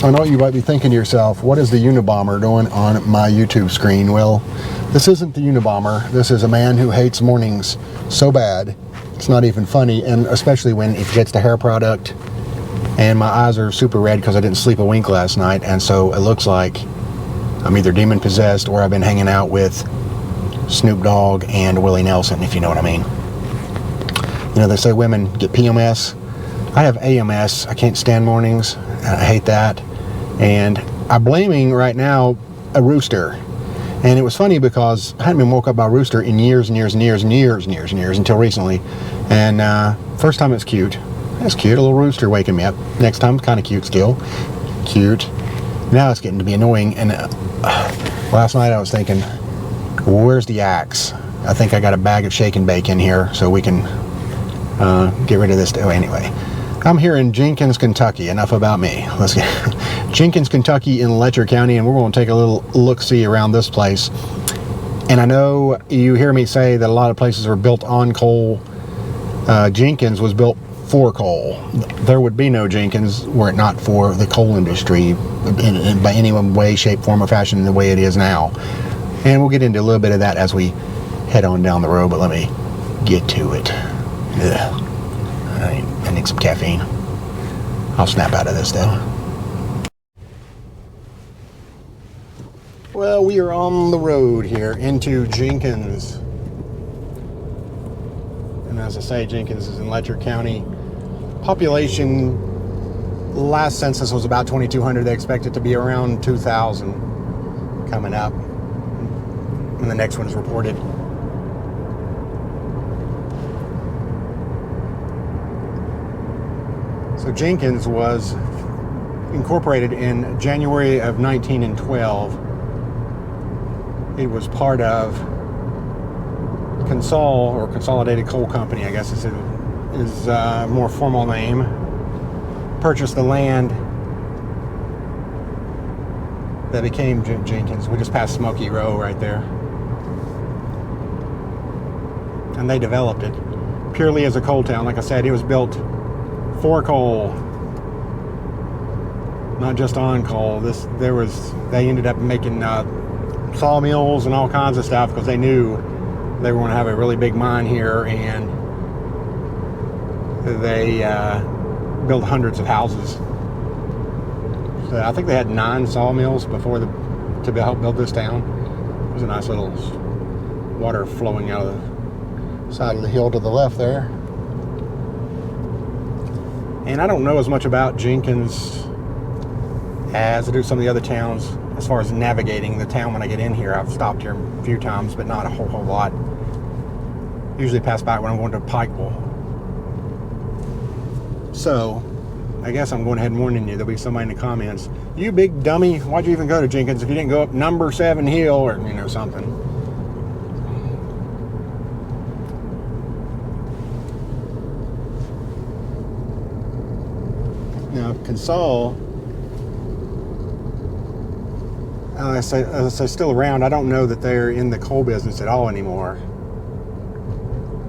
I know you might be thinking to yourself, what is the Unabomber doing on my YouTube screen? Well, this isn't the Unabomber. This is a man who hates mornings so bad, it's not even funny, and especially when it gets to hair product, and my eyes are super red because I didn't sleep a wink last night, and so it looks like I'm either demon possessed or I've been hanging out with Snoop Dogg and Willie Nelson, if you know what I mean. You know, they say women get PMS. I have AMS. I can't stand mornings. I hate that. And I'm blaming right now a rooster. And it was funny because I hadn't been woke up by a rooster in years and years and years and years and years and years until recently. And first time it's cute. That's cute, a little rooster waking me up. Next time, kind of cute still. Cute. Now it's getting to be annoying. And last night I was thinking, where's the axe? I think I got a bag of shake and bake in here so we can get rid of this. Oh, anyway. I'm here in Jenkins, Kentucky. Enough about me. Let's get Jenkins, Kentucky in Letcher County, and we're going to take a little look-see around this place. And I know you hear me say that a lot of places are built on coal. Jenkins was built for coal. There would be no Jenkins were it not for the coal industry by any way, shape, form, or fashion the way it is now. And we'll get into a little bit of that as we head on down the road, but let me get to it. Ugh. I need some caffeine. I'll snap out of this though. Well, we are on the road here into Jenkins. And as I say, Jenkins is in Letcher County. Population, last census was about 2,200. They expect it to be around 2,000 coming up. And the next one is reported. So Jenkins was incorporated in January of 1912. It was part of Consol, or Consolidated Coal Company, I guess is a more formal name. Purchased the land that became Jenkins. We just passed Smoky Row right there. And they developed it purely as a coal town. Like I said, it was built for coal, not just on coal. They ended up making sawmills and all kinds of stuff because they knew they were going to have a really big mine here, and they built hundreds of houses. So I think they had 9 sawmills before to help build this town. It was a nice little water flowing out of the side of the hill to the left there. And I don't know as much about Jenkins as I do some of the other towns as far as navigating the town when I get in here. I've stopped here a few times, but not a whole lot. Usually pass by when I'm going to Pikeville. So, I guess I'm going ahead and warning you. There'll be somebody in the comments, you big dummy, why'd you even go to Jenkins if you didn't go up number 7 hill or, you know, something. Now, Consol, as I say, still around. I don't know that they're in the coal business at all anymore.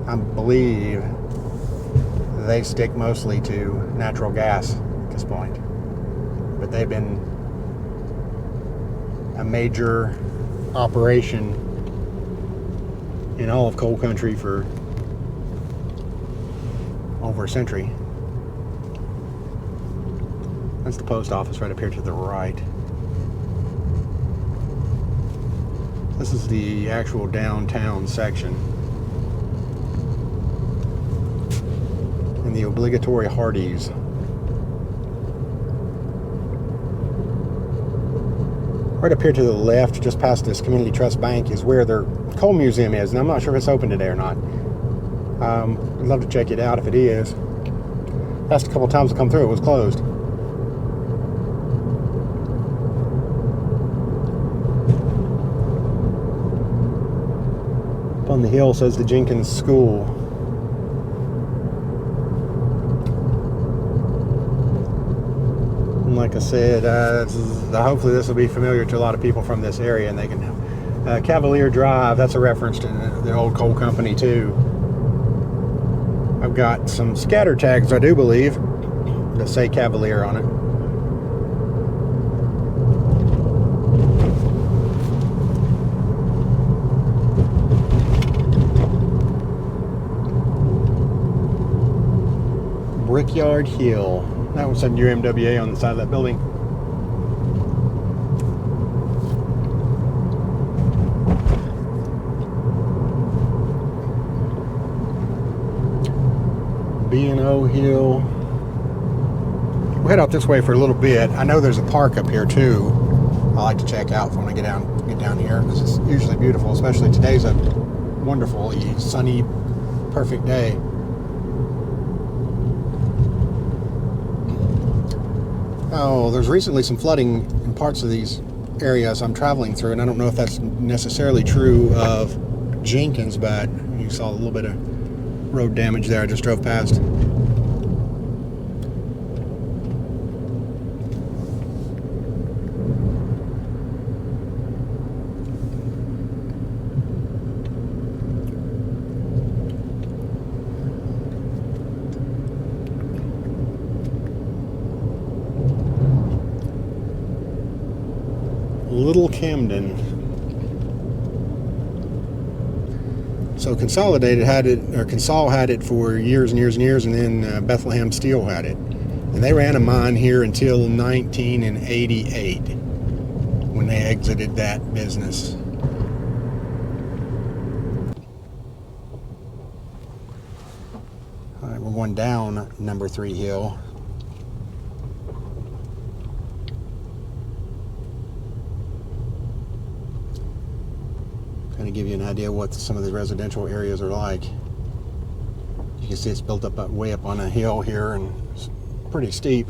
I believe they stick mostly to natural gas at this point. But they've been a major operation in all of coal country for over a century. That's the post office right up here to the right. This is the actual downtown section. And the obligatory Hardee's. Right up here to the left, just past this Community Trust Bank, is where their coal museum is. And I'm not sure if it's open today or not. I'd love to check it out if it is. Last couple times I come through, it was closed. Up on the hill says the Jenkins School. And like I said, hopefully this will be familiar to a lot of people from this area, and they can Cavalier Drive, that's a reference to the old coal company too. I've got some scatter tags, I do believe, that say Cavalier on it. Backyard Hill. That was said UMWA on the side of that building. B&O Hill. We'll head out this way for a little bit. I know there's a park up here too. I like to check out when I get down here because it's usually beautiful. Especially today's a wonderfully sunny, perfect day. Oh, there's recently some flooding in parts of these areas I'm traveling through, and I don't know if that's necessarily true of Jenkins, but you saw a little bit of road damage there. I just drove past. Little Camden. So Consol had it for years and years and years, and then Bethlehem Steel had it. And they ran a mine here until 1988 when they exited that business. All right, we're going down number 3 hill. Kind of give you an idea what some of the residential areas are like. You can see it's built up way up on a hill here, and it's pretty steep.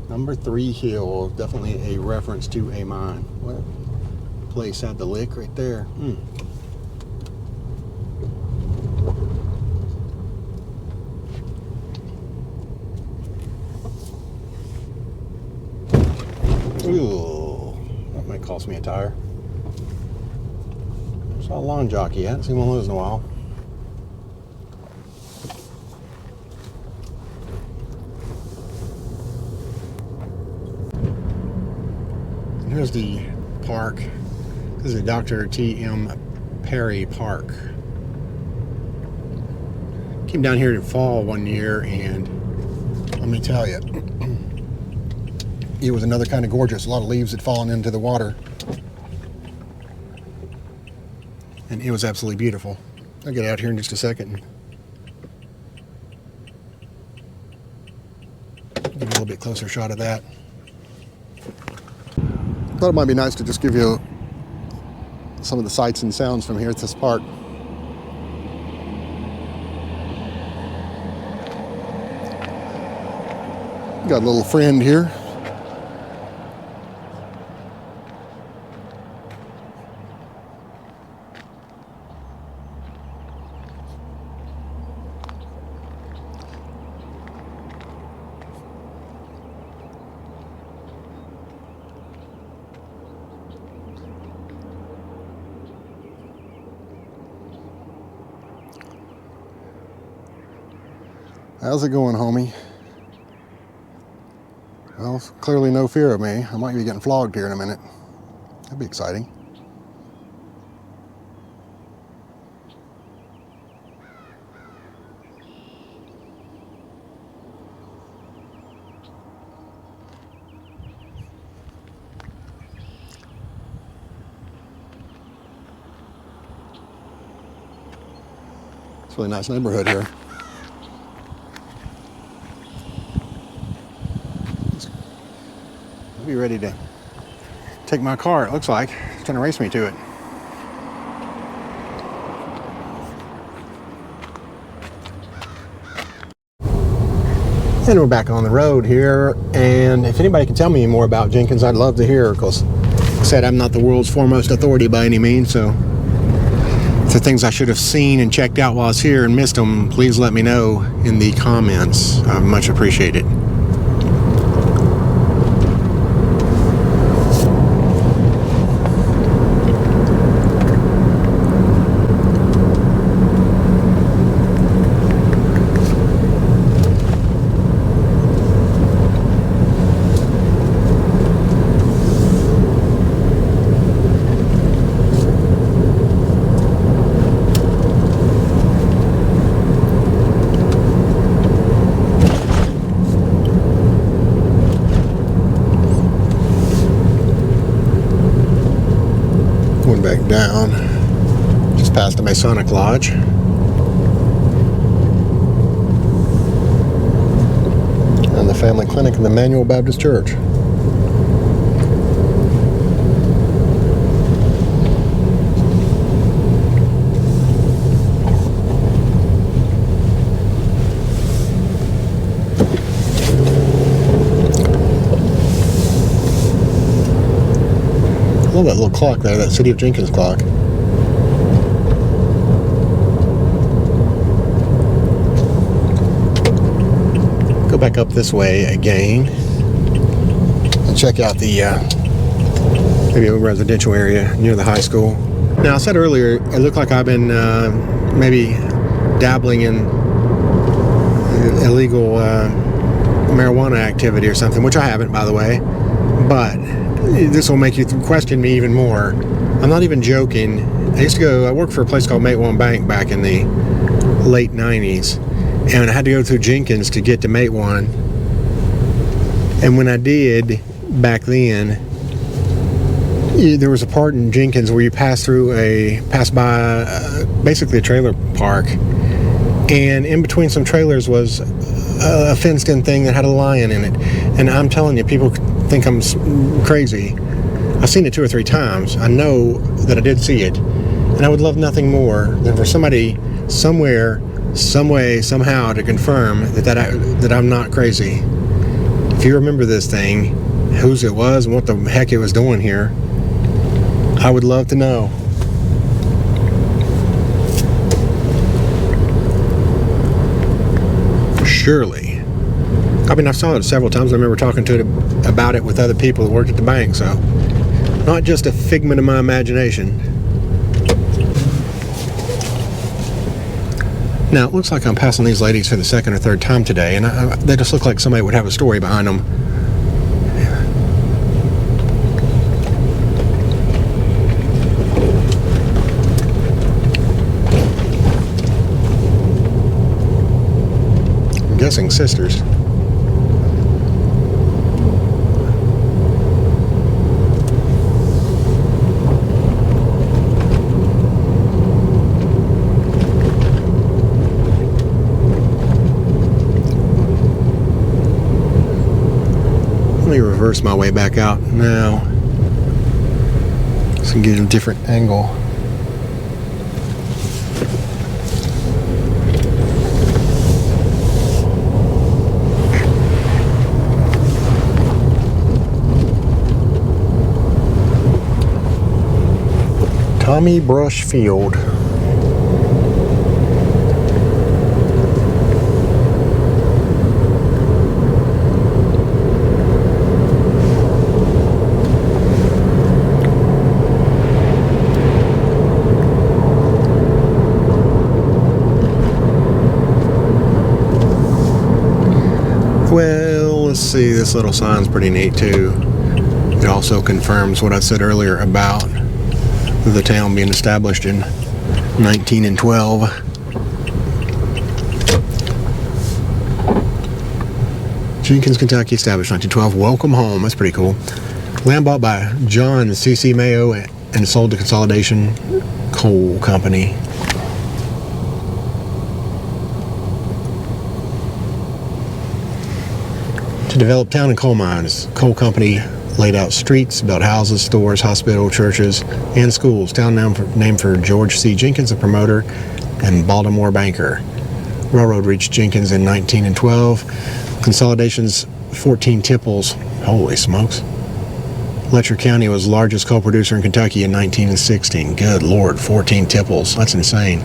Number 3 hill, definitely a reference to a mine. What a place had the lick right there. Ooh, that might cost me a tire. I saw a lawn jockey. I haven't seen one of those in a while. Here's the park. This is a Dr. T.M. Perry Park. Came down here in fall one year, and let me tell you, it was another kind of gorgeous. A lot of leaves had fallen into the water, and it was absolutely beautiful. I'll get out here in just a second and give you a little bit closer shot of that. Thought it might be nice to just give you some of the sights and sounds from here at this park. Got a little friend here. How's it going, homie? Well, clearly no fear of me. I might be getting flogged here in a minute. That'd be exciting. It's a really nice neighborhood here. Be ready to take my car, it looks like. It's trying to race me to it. And we're back on the road here, and if anybody can tell me more about Jenkins, I'd love to hear, because like I said, I'm not the world's foremost authority by any means, so if there are things I should have seen and checked out while I was here and missed them, please let me know in the comments. I much appreciate it. Past the Masonic Lodge. And the Family Clinic and the Emmanuel Baptist Church. I love that little clock there, that City of Jenkins clock. Go back up this way again and check out the maybe a residential area near the high school. Now, I said earlier, it looked like I've been maybe dabbling in illegal marijuana activity or something, which I haven't, by the way, but this will make you question me even more. I'm not even joking. I worked for a place called Mate One Bank back in the late 90s, and I had to go through Jenkins to get to Mate One. And when I did back then, there was a part in Jenkins where you pass by basically a trailer park, and in between some trailers was a fenced-in thing that had a lion in it. And I'm telling you, people think I'm crazy. I've seen it 2 or 3 times. I know that I did see it, and I would love nothing more than for somebody somewhere, some way, somehow to confirm that I'm not crazy. If you remember this thing, whose it was and what the heck it was doing here, I would love to know. Surely. I mean, I saw it several times. I remember talking to it about it with other people that worked at the bank, so not just a figment of my imagination. Now, it looks like I'm passing these ladies for the 2nd or 3rd time today, and they just look like somebody would have a story behind them. I'm guessing sisters. Let me reverse my way back out now so I can get a different angle. Tommy Brush Field. Well, let's see, this little sign's pretty neat too. It also confirms what I said earlier about the town being established in 1912. Jenkins, Kentucky, established 1912. Welcome home. That's pretty cool. Land bought by John C.C. Mayo and sold to Consol Coal Company. To develop town and coal mines, coal company laid out streets, built houses, stores, hospital, churches, and schools. Town named for George C. Jenkins, a promoter and Baltimore banker. Railroad reached Jenkins in 1912. Consolidation's 14 tipples. Holy smokes. Letcher County was the largest coal producer in Kentucky in 1916. Good Lord, 14 tipples. That's insane.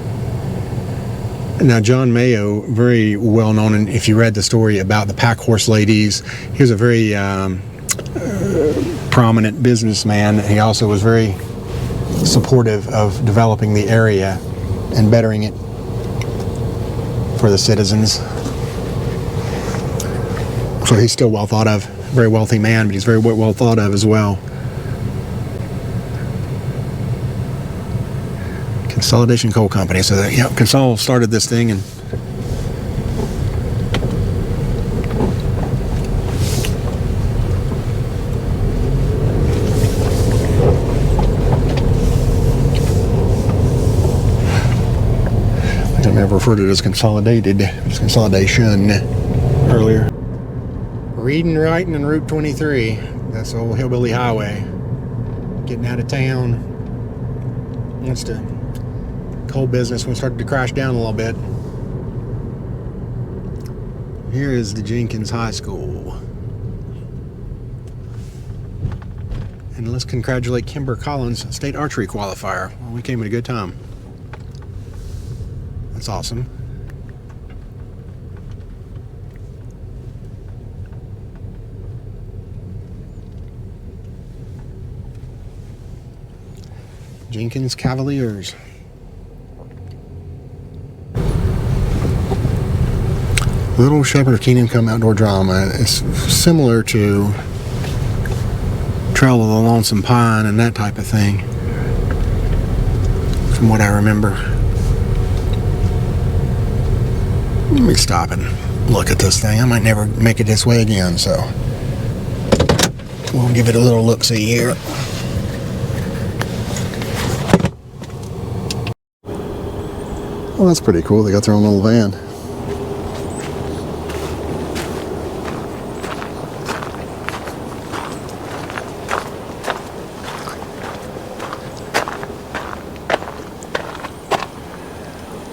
Now, John Mayo, very well known, and if you read the story about the pack horse ladies, he was a very prominent businessman. He also was very supportive of developing the area and bettering it for the citizens. So he's still well thought of. Very wealthy man, but he's very well thought of as well. Consolidation Coal Company. So that, Consol started this thing, and never referred to it as consolidated. It's consolidation earlier. Reading, writing, and Route 23. That's the old hillbilly highway. Getting out of town. Once the coal business started to crash down a little bit. Here is the Jenkins High School. And let's congratulate Kimber Collins, state archery qualifier. Well, we came at a good time. That's awesome. Jenkins Cavaliers. Little Shepherd of Kingdom Come outdoor drama. It's similar to Trail of the Lonesome Pine and that type of thing, from what I remember. Let me stop and look at this thing. I might never make it this way again, so we'll give it a little look-see here. Well, that's pretty cool. They got their own little van.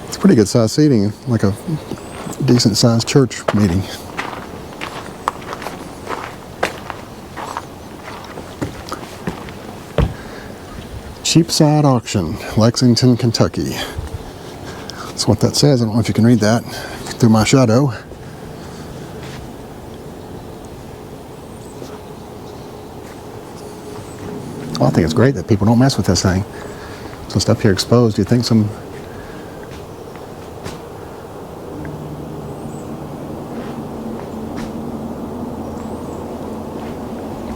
It's pretty good sized seating, like a decent sized church meeting. Cheapside Auction, Lexington, Kentucky. That's what that says. I don't know if you can read that through my shadow. Well, I think it's great that people don't mess with this thing. Some stuff here exposed. Do you think some...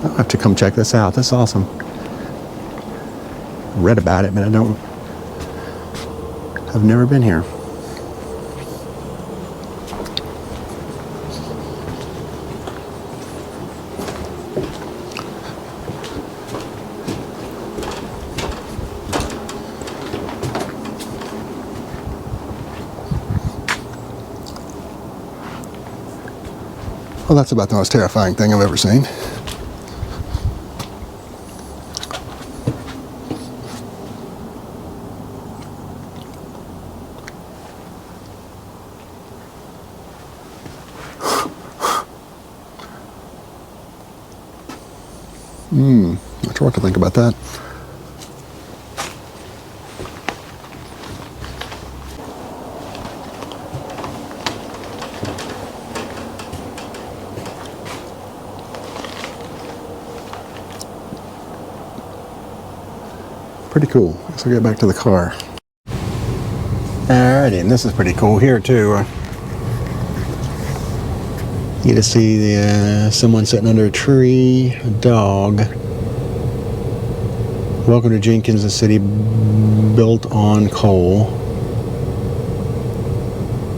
I'll have to come check this out. That's awesome. I read about it, but I've never been here. Well, that's about the most terrifying thing I've ever seen. Not sure what to think about that. Pretty cool. Let's get back to the car. Alrighty, and this is pretty cool here too. You get to see someone sitting under a tree, a dog. Welcome to Jenkins, a city built on coal.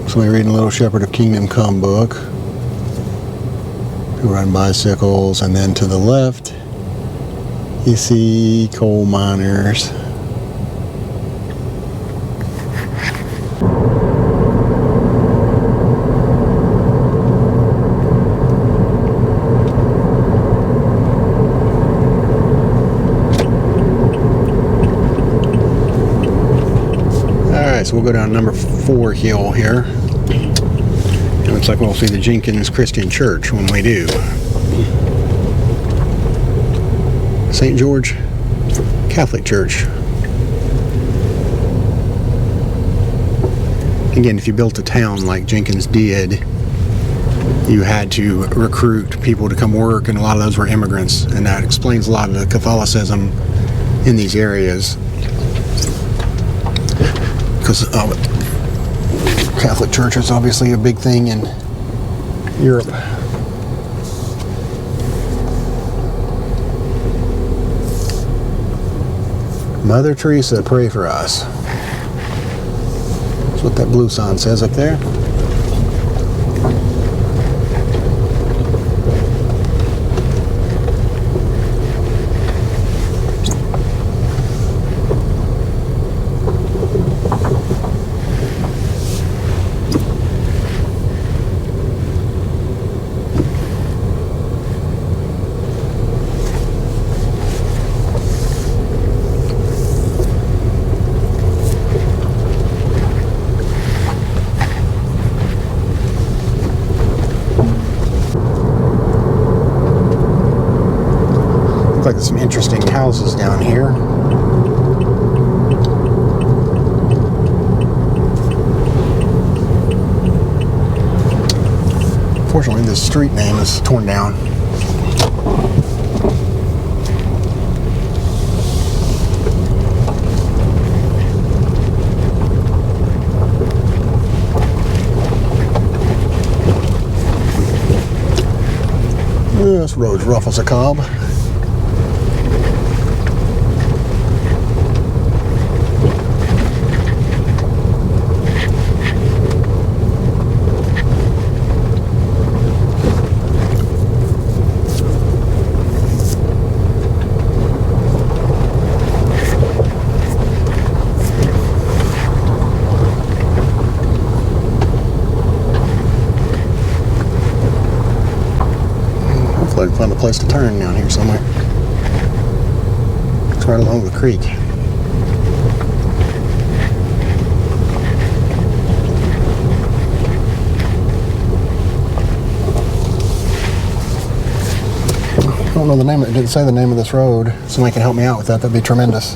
Somebody reading a Little Shepherd of Kingdom Come book. Who ride bicycles, and then to the left you see coal miners. So we'll go down number 4 hill here. It looks like we'll see the Jenkins Christian Church when we do. St. George Catholic Church. Again, if you built a town like Jenkins did, you had to recruit people to come work, and a lot of those were immigrants, and that explains a lot of the Catholicism in these areas. Because Catholic Church is obviously a big thing in Europe. Mother Teresa, pray for us. That's what that blue sign says up there. Looks like there's some interesting houses down here. Fortunately, this street name is torn down. This road's rough as a cob. I can find a place to turn down here somewhere. It's right along the creek. I don't know the name. It didn't say the name of this road. Somebody can help me out with that. That'd be tremendous.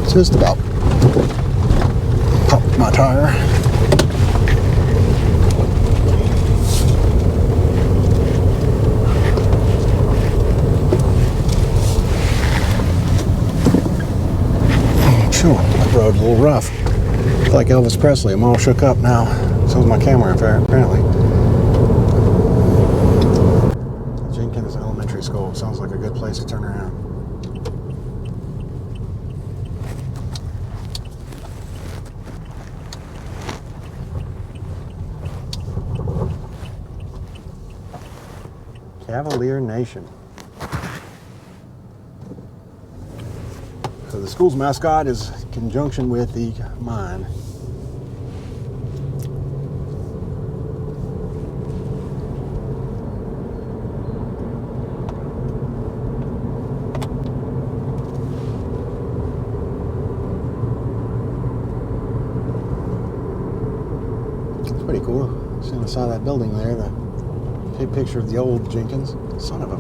Just about popped my tire. Sure, that road's a little rough. It's like Elvis Presley. I'm all shook up now. So's my camera apparently. Jenkins Elementary School sounds like a good place to turn around. Cavalier Nation. So the school's mascot is in conjunction with the mine. It's pretty cool. See on the side of that building there, the big picture of the old Jenkins. Son of a...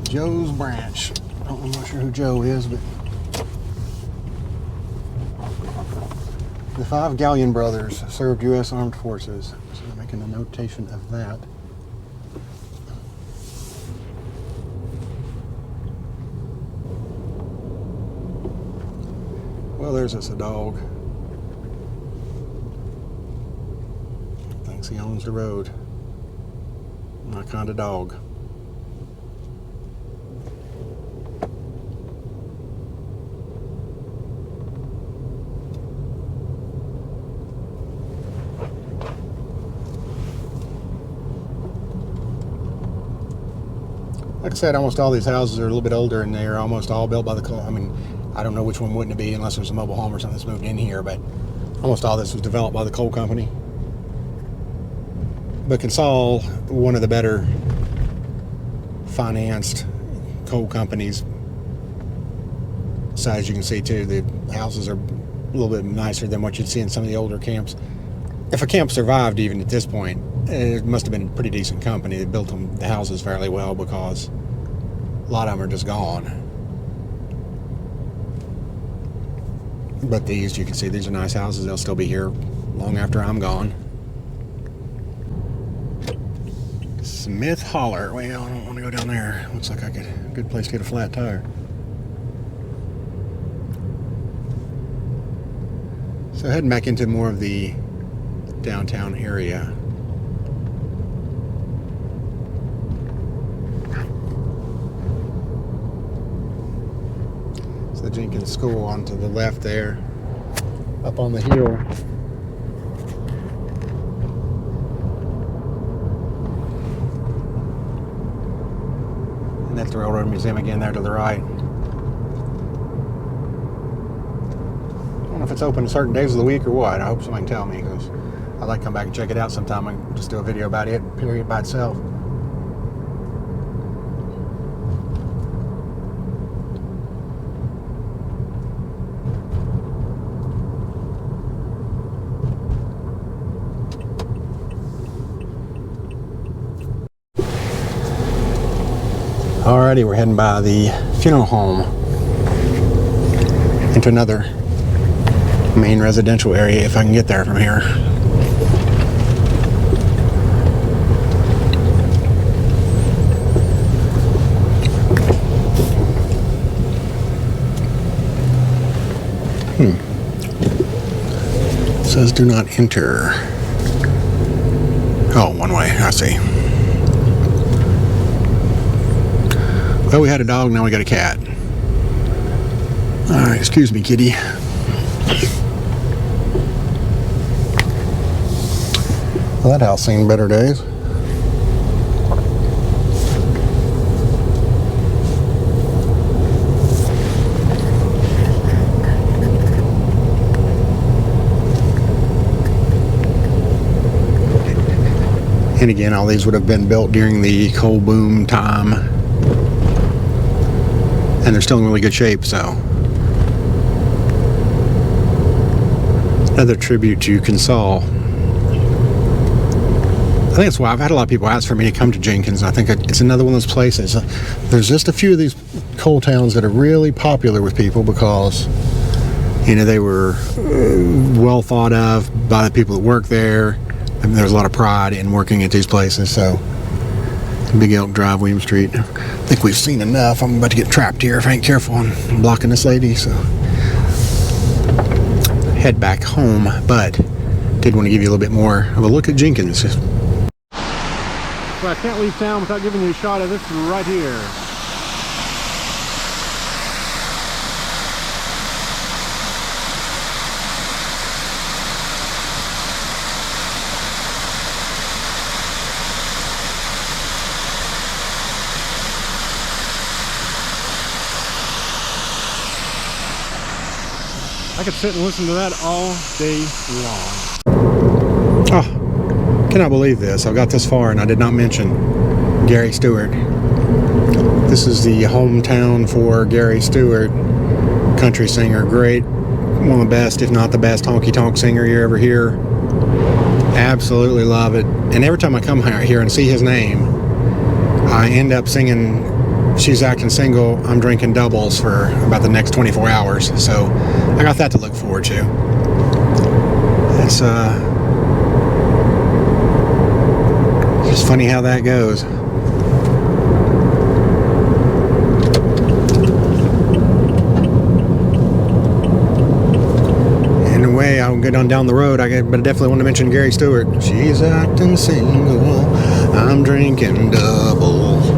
Joe's Branch. I'm not sure who Joe is, but the 5 Galleon brothers served U.S. Armed Forces. So I'm making a notation of that. Well, there's us a dog. Thinks he owns the road. My kind of dog. Like I said, almost all these houses are a little bit older, and they're almost all built by the coal. I mean, I don't know which one wouldn't it be unless there's a mobile home or something that's moved in here, but almost all this was developed by the coal company. But Consol, one of the better financed coal companies. Besides, you can see too, the houses are a little bit nicer than what you'd see in some of the older camps. If a camp survived even at this point, it must have been pretty decent company. They built the houses fairly well because A lot of them are just gone. But these, you can see, these are nice houses. They'll still be here long after I'm gone. Smith Holler. Well, I don't want to go down there. Looks like I get a good place to get a flat tire. So heading back into more of the downtown area. It's the Jenkins School on to the left there, up on the hill. And that's the Railroad Museum again there to the right. I don't know if it's open certain days of the week or what. I hope somebody can tell me, because I'd like to come back and check it out sometime and just do a video about it, period, by itself. Alrighty, we're heading by the funeral home into another main residential area, if I can get there from here. It says do not enter. Oh, one way, I see. Well, we had a dog, now we got a cat. Alright, excuse me, kitty. Well, that house seen better days. And again, all these would have been built during the coal boom time. And they're still in really good shape, so. Another tribute to Consol. I think that's why I've had a lot of people ask for me to come to Jenkins. I think it's another one of those places. There's just a few of these coal towns that are really popular with people because, you know, they were well thought of by the people that work there. I mean, there's a lot of pride in working at these places, so. Big Elk Drive, William Street. I think we've seen enough. I'm about to get trapped here if I ain't careful. I'm blocking this lady, so. Head back home, but did want to give you a little bit more of a look at Jenkins. So I can't leave town without giving you a shot of this right here. I could sit and listen to that all day long. Oh, cannot believe this. I got this far and I did not mention Gary Stewart. This is the hometown for Gary Stewart, country singer. Great, one of the best, if not the best, honky-tonk singer you ever hear. Absolutely love it. And every time I come here and see his name, I end up singing She's Acting Single, I'm Drinking Doubles for about the next 24 hours. So I got that to look forward to. It's just funny how that goes. Anyway, I'll get on down the road. But I definitely want to mention Gary Stewart. She's acting single, I'm drinking doubles.